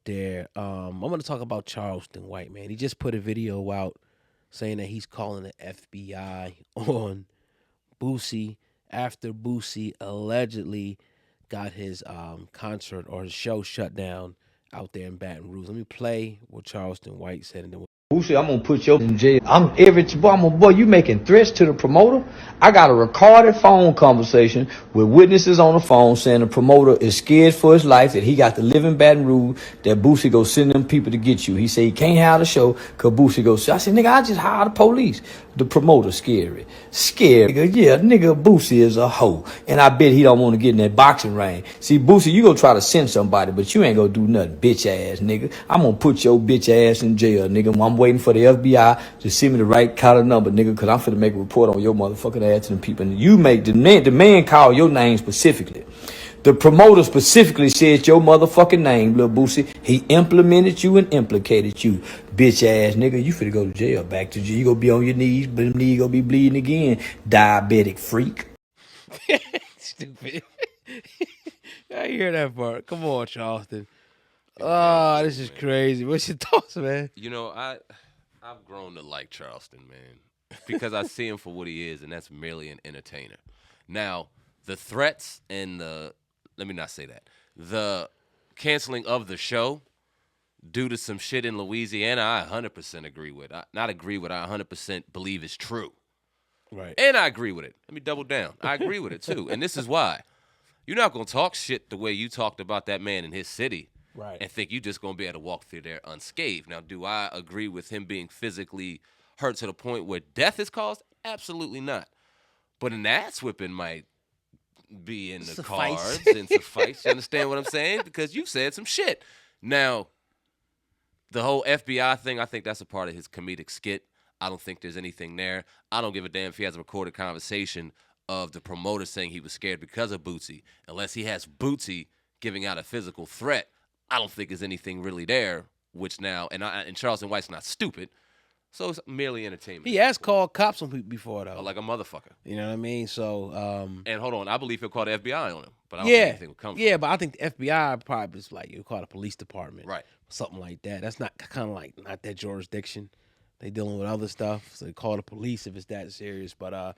there. I'm going to talk about Charleston White, man. He just put a video out saying that he's calling the FBI on Boosie after Boosie allegedly got his concert or his show shut down out there in Baton Rouge. Let me play what Charleston White said, and then Boosie, I'm gonna put you in jail. Boy, you making threats to the promoter? I got a recorded phone conversation with witnesses on the phone saying the promoter is scared for his life, that he got to live in Baton Rouge, that Boosie go send them people to get you. He say he can't have the show cause Boosie go. I said, nigga, I just hired the police. The promoter scary. Nigga, yeah, nigga, Boosie is a hoe. And I bet he don't want to get in that boxing ring. See, Boosie, you gonna try to send somebody, but you ain't gonna do nothing, bitch ass nigga. I'm gonna put your bitch ass in jail, nigga. I'm waiting for the FBI to send me the right kind of number, nigga, cause I'm finna make a report on your motherfucking ass to them people. And you make the man call your name specifically. The promoter specifically said your motherfucking name, Lil Boosie. He implemented you and implicated you. Bitch ass nigga, you finna go to jail. Back to jail. You gonna be on your knees, but them knees gonna be bleeding again. Diabetic freak. stupid. I hear that part. Come on, Charleston. Oh, this is crazy. What's your thoughts, man? You know, I've grown to like Charleston, man, because I see him for what he is, and that's merely an entertainer. Now, the threats and let me not say that. The canceling of the show due to some shit in Louisiana, I 100% agree with. I 100% believe is true. Right. And I agree with it. Let me double down. I agree with it, too. And this is why. You're not going to talk shit the way you talked about that man in his city. Right. And think you just going to be able to walk through there unscathed. Now, do I agree with him being physically hurt to the point where death is caused? Absolutely not. But an ass whipping might be in the cards and suffice. You understand what I'm saying? Because you said some shit. Now, the whole FBI thing, I think that's a part of his comedic skit. I don't think there's anything there. I don't give a damn if he has a recorded conversation of the promoter saying he was scared because of Bootsy. Unless he has Bootsy giving out a physical threat, I don't think there's anything really there, which now, and Charleston White's not stupid, so it's merely entertainment. He has called cops on people before, though. Like a motherfucker. You know what I mean? So, and hold on, I believe he'll call the FBI on him, but I don't think anything will come from Yeah, but I think the FBI probably is like, you call the police department. Right. Something like that. That's not kind of like, not that jurisdiction. They dealing with other stuff, so they call the police if it's that serious. But I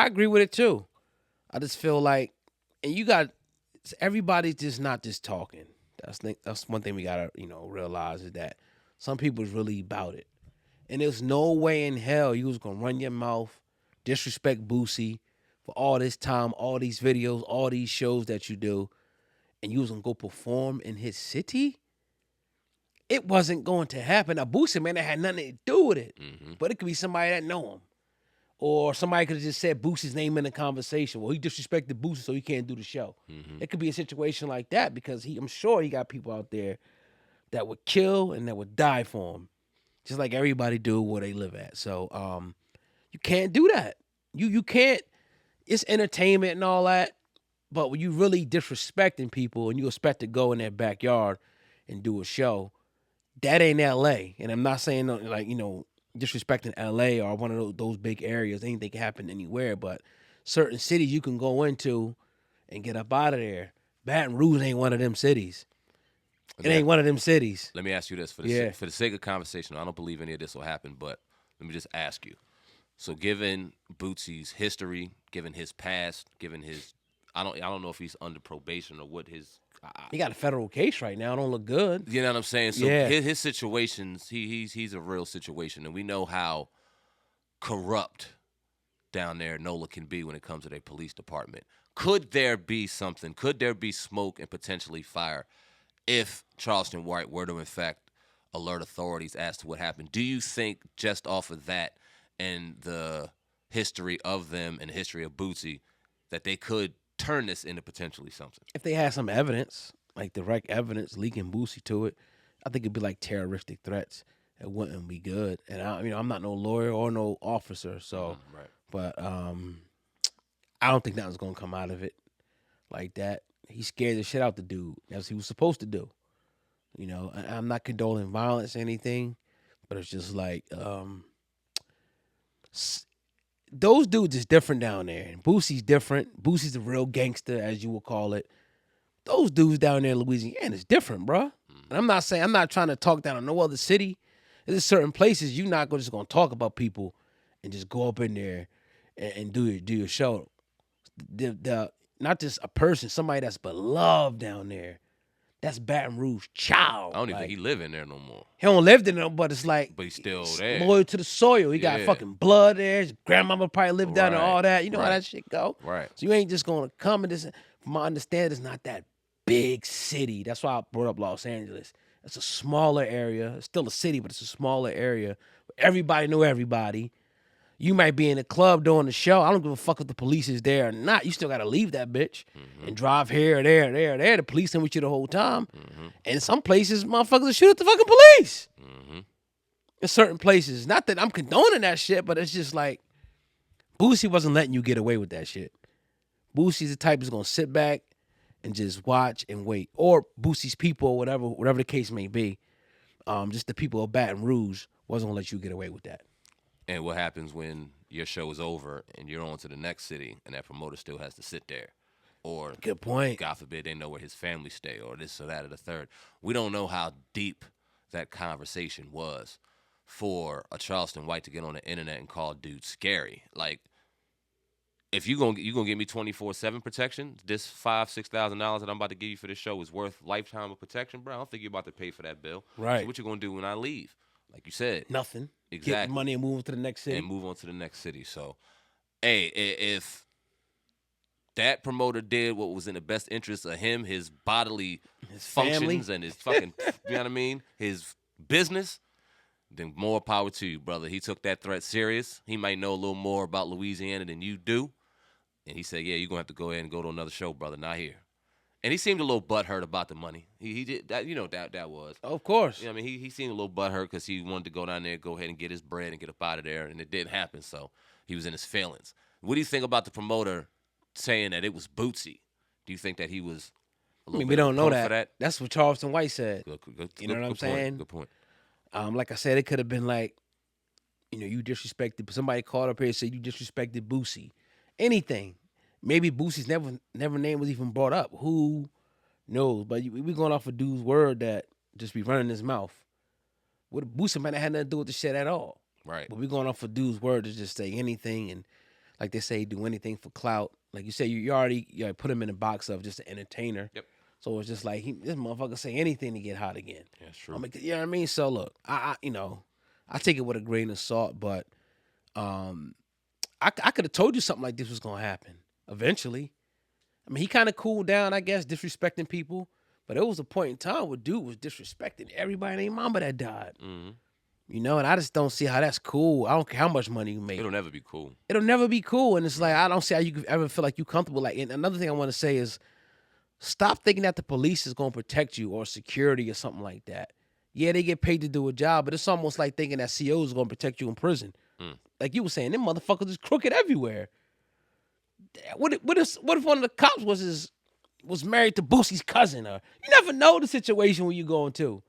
agree with it, too. I just feel like, and everybody's just not just talking. That's one thing we gotta, realize is that some people is really about it. And there's no way in hell you was gonna run your mouth, disrespect Boosie for all this time, all these videos, all these shows that you do, and you was gonna go perform in his city. It wasn't going to happen. Now Boosie, man, that had nothing to do with it. Mm-hmm. But it could be somebody that know him. Or somebody could have just said Boosie's name in the conversation. Well, he disrespected Boosie, so he can't do the show. Mm-hmm. It could be a situation like that because I'm sure he got people out there that would kill and that would die for him, just like everybody do where they live at. So you can't do that. You can't. It's entertainment and all that, but when you really disrespecting people and you expect to go in their backyard and do a show, that ain't L.A. And I'm not saying like disrespecting LA or one of those big areas. Anything can happen anywhere, but certain cities you can go into and get up out of there. Baton Rouge ain't one of them cities. It ain't one of them cities. Let me ask you this. For the sake of conversation, I don't believe any of this will happen, but let me just ask you. So given Bootsy's history, given his past, given his I don't know if he's under probation or what his he got a federal case right now. It don't look good. You know what I'm saying? So yeah. his situations, he's a real situation, and we know how corrupt down there NOLA can be when it comes to their police department. Could there be something? Could there be smoke and potentially fire if Charleston White were to, in fact, alert authorities as to what happened? Do you think just off of that and the history of them and the history of Bootsy that they could turn this into potentially something? If they had some evidence, like direct evidence leaking Boosie to it, I think it'd be like terroristic threats. It wouldn't be good. And I'm not no lawyer or no officer, so right. But I don't think nothing's gonna come out of it like that. He scared the shit out the dude, as he was supposed to do. I'm not condoning violence or anything, but it's just like those dudes is different down there. And Boosie's different. Boosie's a real gangster, as you will call it. Those dudes down there in Louisiana is different, bro. Mm-hmm. And I'm not trying to talk down on no other city. There's certain places you're not just gonna talk about people and just go up in there and do your show. The not just a person, somebody that's beloved down there. That's Baton Rouge child. I don't even think he live in there no more. He don't live there no, but it's like, but he's still there, loyal to the soil. He got fucking blood there. His grandmama probably lived down there, all that. You know how that shit go. Right. So you ain't just gonna come and this. From my understanding, it's not that big city. That's why I brought up Los Angeles. It's a smaller area. It's still a city, but it's a smaller area. Everybody know everybody. You might be in a club doing the show. I don't give a fuck if the police is there or not. You still got to leave that bitch and drive here, there. The police in with you the whole time. And some places, motherfuckers will shoot at the fucking police. In certain places. Not that I'm condoning that shit, but it's just like, Boosie wasn't letting you get away with that shit. Boosie's the type that's going to sit back and just watch and wait. Or Boosie's people, whatever the case may be. Just the people of Baton Rouge wasn't going to let you get away with that. And what happens when your show is over and you're on to the next city and that promoter still has to sit there? Or, good point. God forbid, they know where his family stay or this or that or the third. We don't know how deep that conversation was for a Charleston White to get on the internet and call dude scary. Like, if you gonna give me 24/7 protection, this $5,000-$6,000 that I'm about to give you for this show is worth lifetime of protection, bro. I don't think you're about to pay for that bill. Right. So what you gonna do when I leave? Like you said, nothing. Exactly. Get the money and move on to the next city. And move on to the next city. So, hey, if that promoter did what was in the best interest of him, his bodily functions, and his fucking, you know what I mean, his business, then more power to you, brother. He took that threat serious. He might know a little more about Louisiana than you do. And he said, yeah, you're going to have to go ahead and go to another show, brother, not here. And he seemed a little butthurt about the money. He did that, you know, that was. Of course. You know what I mean? He seemed a little butthurt because he wanted to go down there, go ahead and get his bread and get up out of there, and it didn't happen, so he was in his feelings. What do you think about the promoter saying that it was Bootsy? Do you think that he was a little we don't know for that. That's what Charleston White said. You know what I'm saying? Good point. Like I said, it could have been like, you know, you disrespected, somebody called up here and said you disrespected Boosie. Anything. Maybe Boosie's never name was even brought up. Who knows? But we going off a dude's word that just be running his mouth. What Boosie might not have nothing to do with the shit at all. Right. But we going off a dude's word to just say anything and, like they say, do anything for clout. Like you say, you already put him in a box of just an entertainer. Yep. So it's just like this motherfucker say anything to get hot again. Yeah, that's true. I mean, you know what I mean? So look, I take it with a grain of salt, but I could have told you something like this was gonna happen. Eventually. I mean, he kind of cooled down, I guess, disrespecting people. But there was a point in time where dude was disrespecting everybody and their mama that died. Mm-hmm. You know, and I just don't see how that's cool. I don't care how much money you make. It'll never be cool. It'll never be cool. And it's like, I don't see how you could ever feel like you comfortable. Like, and another thing I want to say is, stop thinking that the police is going to protect you or security or something like that. Yeah, they get paid to do a job, but it's almost like thinking that COs is going to protect you in prison. Like you were saying, them motherfuckers is crooked everywhere. What if one of the cops was married to Boosie's cousin? Or you never know the situation where you going to.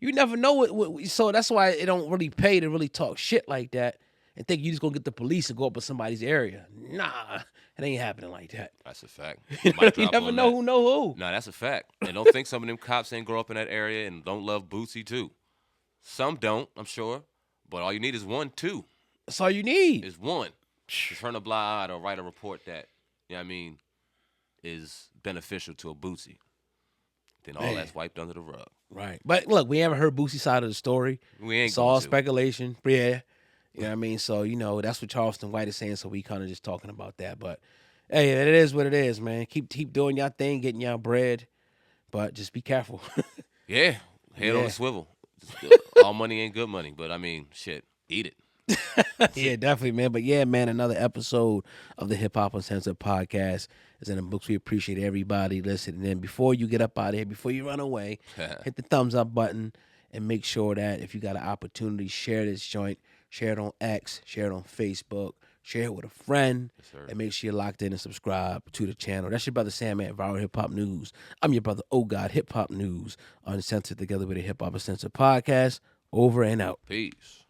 You never know what. So that's why it don't really pay to really talk shit like that and think you just gonna get the police and go up in somebody's area. Nah, it ain't happening like that. That's a fact. You never know who know who. No, that's a fact. And don't think some of them cops ain't grow up in that area and don't love Boosie too. Some don't, I'm sure. But all you need is one, two. That's all you need. Is one. To turn a blind eye or write a report that, you know what I mean, is beneficial to a Boosie. Then all that's wiped under the rug. Right. But look, we haven't heard Boosie's side of the story. We ain't It's all speculation. Yeah. You know what I mean? So, you know, that's what Charleston White is saying, so we kind of just talking about that. But, hey, it is what it is, man. Keep doing y'all thing, getting y'all bread, but just be careful. Yeah. Head on the swivel. All money ain't good money, but, I mean, shit, eat it. Yeah, definitely, man. But yeah, man, another episode of the Hip Hop Uncensored podcast is in the books. We appreciate everybody listening. And before you get up out of here, before you run away, hit the thumbs up button and make sure that if you got an opportunity, share this joint, share it on X, share it on Facebook, share it with a friend, and make sure you're locked in and subscribe to the channel. That's your brother Sam at Viral Hip Hop News. I'm your brother, Oh God, Hip Hop News, Uncensored, together with the Hip Hop Uncensored podcast. Over and out. Peace.